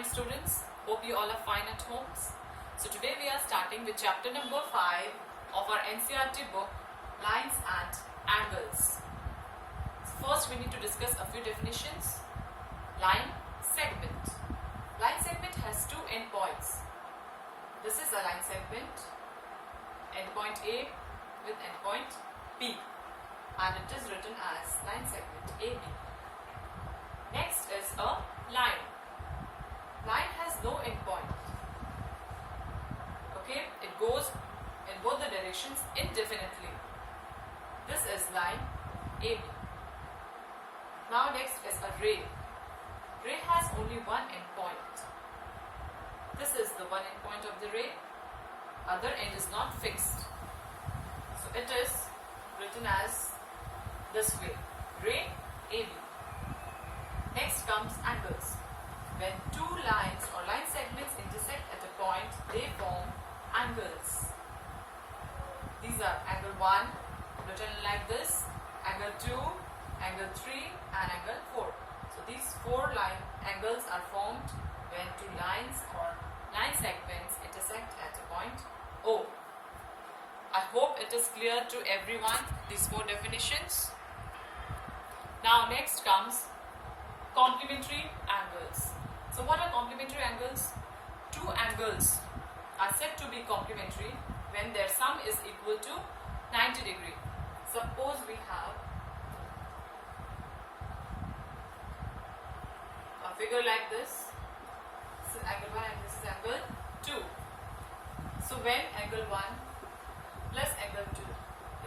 morning students, hope you all are fine at homes. So today we are starting with chapter number 5 of our NCERT book, Lines and Angles. First we need to discuss a few definitions. Line segment. Line segment has two endpoints. This is a line segment, endpoint A with endpoint B, and it is written as line segment AB. Next is a line. Line has no endpoint. Okay, it goes in both the directions indefinitely. This is line AB. Now next is a ray. Ray has only one endpoint. This is the one endpoint of the ray. Other end is not fixed. So it is written as this way, ray AB. Next comes angles. When two lines or line segments intersect at a point, they form angles. These are angle 1, written like this, angle 2, angle 3 and angle 4. So these four line angles are formed when two lines or line segments intersect at a point O. I hope it is clear to everyone, these four definitions. Now next comes complementary angles. So what are complementary angles? Two angles are said to be complementary when their sum is equal to 90 degree. Suppose we have a figure like this. This is angle 1 and this is angle 2. So when angle 1 plus angle 2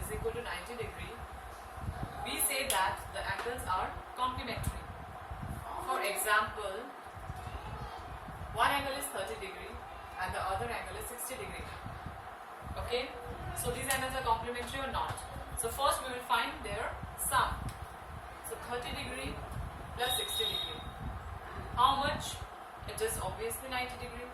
is equal to 90 degree, we say that the angles are complementary. For example, one angle is 30 degree and the other angle is 60 degree. Okay, so these angles are complementary or not? So first we will find their sum. So 30 degree plus 60 degree. How much? It is obviously 90 degree.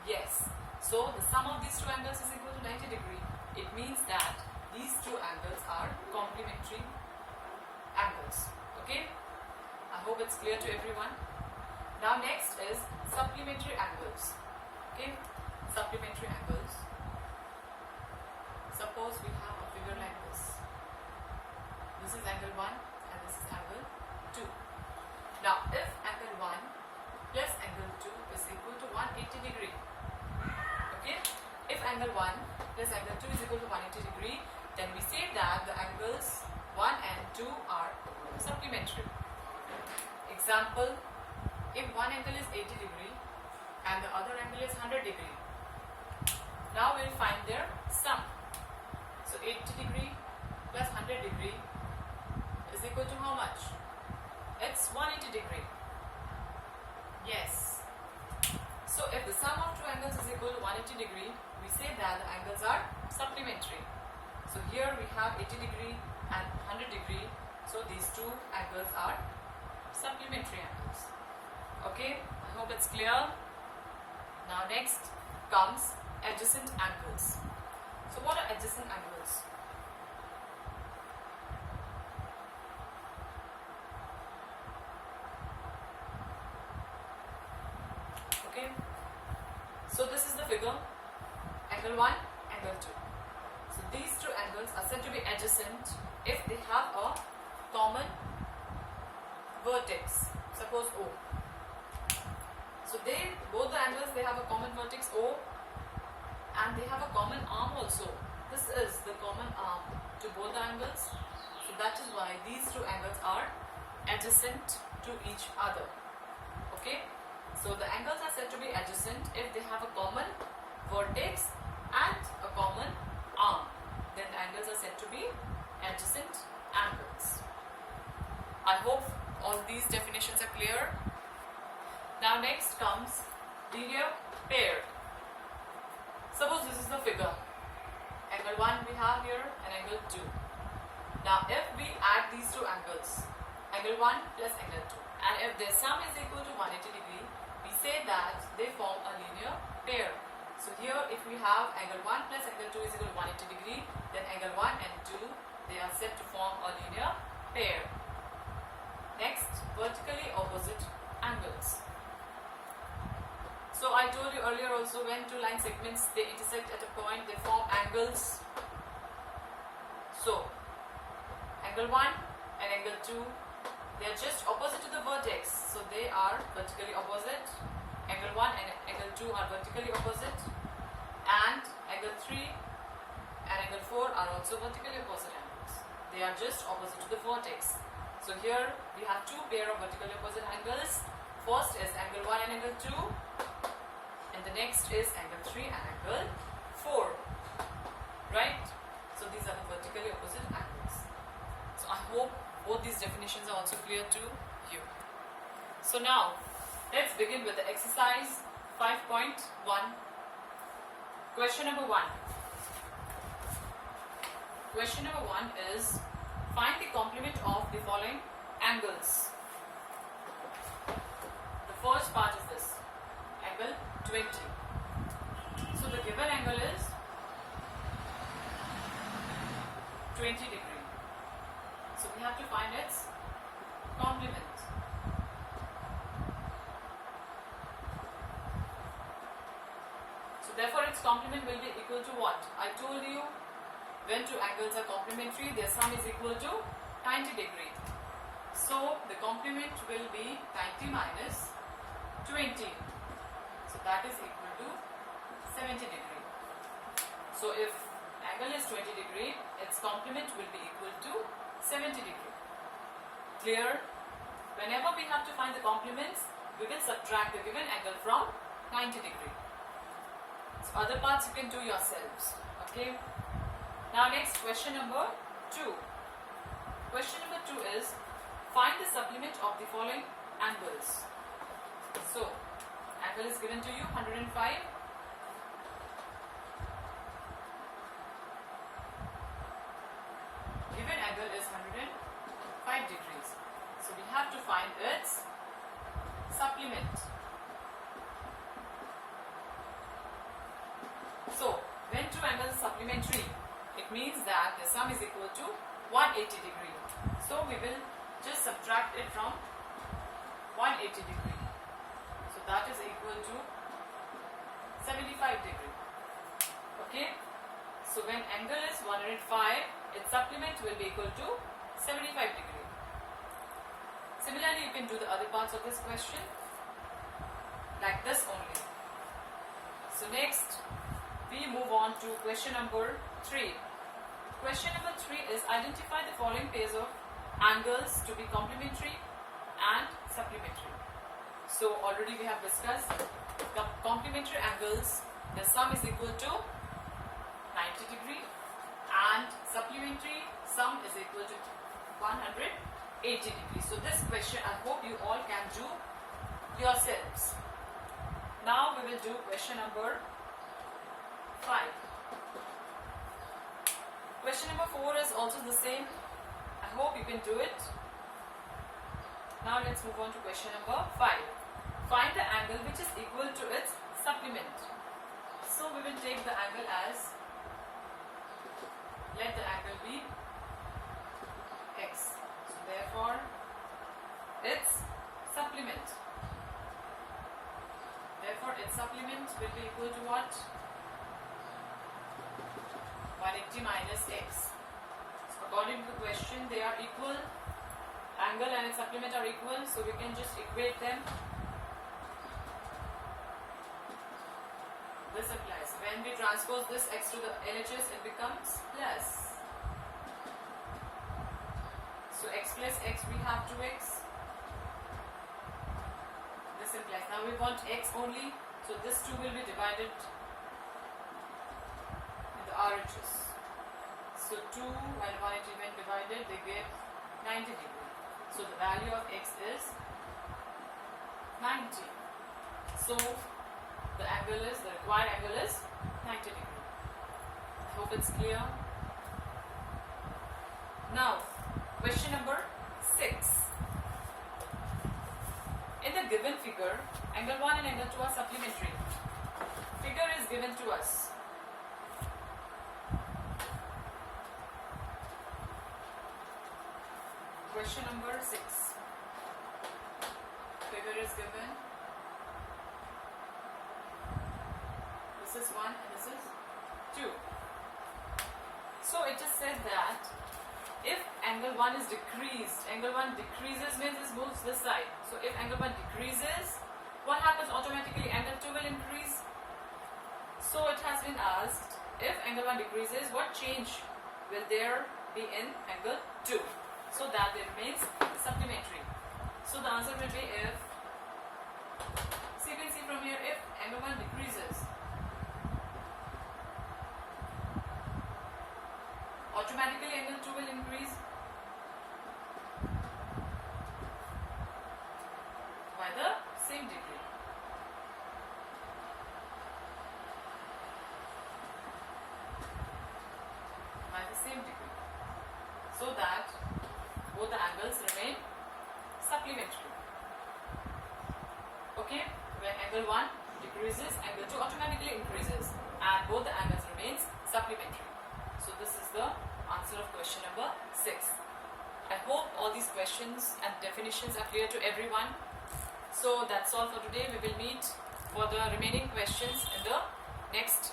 Yes. So the sum of these two angles is equal to 90 degree. It means that these two angles are complementary angles. Okay. I hope it's clear to everyone. Now next is supplementary angles. Okay, supplementary angles. Suppose we have a figure like this. This is angle 1 and this is angle 2. Now if angle 1 plus angle 2 is equal to 180 degree. Okay, if angle 1 plus angle 2 is equal to 180 degree, then we say that the angles 1 and 2 are supplementary. Example, if one angle is 80 degree and the other angle is 100 degree, now we will find their sum. So 80 degree plus 100 degree is equal to how much? It's 180 degree. Yes. So if the sum of two angles is equal to 180 degree, we say that the angles are supplementary. So here we have 80 degree and 100 degree. So these two angles are supplementary angles. Okay, I hope it's clear. Now next comes adjacent angles. So what are adjacent angles? Okay, so this is the figure, angle 1, angle 2. So these two angles are said to be adjacent if they have a common vertex, suppose O. So both the angles, they have a common vertex O and they have a common arm also. This is the common arm to both the angles. So that is why these two angles are adjacent to each other. Okay, so the angles are said to be adjacent if they have a common vertex and a common arm. Then the angles are said to be adjacent angles. I hope all these definitions are clear. Now next comes linear pair. Suppose this is the figure. Angle 1 we have here and angle 2. Now if we add these two angles, angle 1 plus angle 2, and if their sum is equal to 180 degree, we say that they form a linear pair. So here if we have angle 1 plus angle 2 is equal to 180 degree, then angle 1 and 2, they are said to form a linear pair. Next, vertically opposite angles. I told you earlier also, when two line segments they intersect at a point, they form angles. So angle 1 and angle 2, they are just opposite to the vertex, so they are vertically opposite. Angle 1 and angle 2 are vertically opposite, and angle 3 and angle 4 are also vertically opposite angles. They are just opposite to the vertex. So here we have two pair of vertically opposite angles. First is angle 1 and angle 2, and the next is angle 3 and angle 4. Right? So these are the vertically opposite angles. So I hope both these definitions are also clear to you. So now let's begin with the exercise 5.1. Question number 1. Question number 1 is, find the complement of the following angles. The first part is this, angle 20. So the given angle is 20 degree. So we have to find its complement. So therefore its complement will be equal to what? I told you, when two angles are complementary, their sum is equal to 90 degree. So the complement will be 90 minus 20. So that is equal to 70 degree. So if angle is 20 degree, its complement will be equal to 70 degree. Clear? Whenever we have to find the complements, we will subtract the given angle from 90 degree. So other parts you can do yourselves. Okay? Now next, question number 2. Question number 2 is, find the supplement of the following angles. So, angle is given to you 105. Given angle is 105 degrees. So we have to find its supplement. So, when two angles are supplementary, it means that the sum is equal to 180 degree. So we will just subtract it from 180 degree. So that is equal to 75 degree. Okay. So when angle is 105, its supplement will be equal to 75 degree. Similarly, you can do the other parts of this question like this only. So next, we move on to question number 3. Question number 3 is, identify the following pairs of angles to be complementary and supplementary. So already we have discussed complementary angles, the sum is equal to 90 degree, and supplementary sum is equal to 180 degree. So this question I hope you all can do yourselves. Now we will do question number 5. Question number 4 is also the same. I hope you can do it. Now let's move on to question number 5. Find the angle which is equal to its supplement. So we will take the angle as, let the angle be x. So therefore its supplement. Therefore its supplement will be equal to what? 180 minus x. So according to the question, they are equal. Angle and its supplement are equal, so we can just equate them. This applies. When we transpose this x to the LHS, it becomes plus. So x plus x, we have 2x. This implies. Now we want x only, so this 2 will be divided RHS. So 2 and 180 when divided, they give 90 degree. So the value of x is 90. So the angle is, the required angle is 90 degree. I hope it's clear. Now, question number 6. In the given figure, angle 1 and angle 2 are supplementary. Figure is given to us. Question number 6. Figure is given. is 1 and this is 2. So it is said that if angle 1 is decreased, angle 1 decreases means it moves this side. So if angle 1 decreases, what happens automatically? Angle 2 will increase. So it has been asked, if angle 1 decreases, what change will there be in angle 2? So that it remains supplementary. So the answer will be if, so you can see from here, if angle 1 decreases, automatically angle 2 will increase by the same degree. By the same degree. So that both the angles remain supplementary. Okay? When angle 1 decreases, angle 2 automatically increases and both the angles remains supplementary. So this is the answer of question number 6. I hope all these questions and definitions are clear to everyone. So that's all for today. We will meet for the remaining questions in the next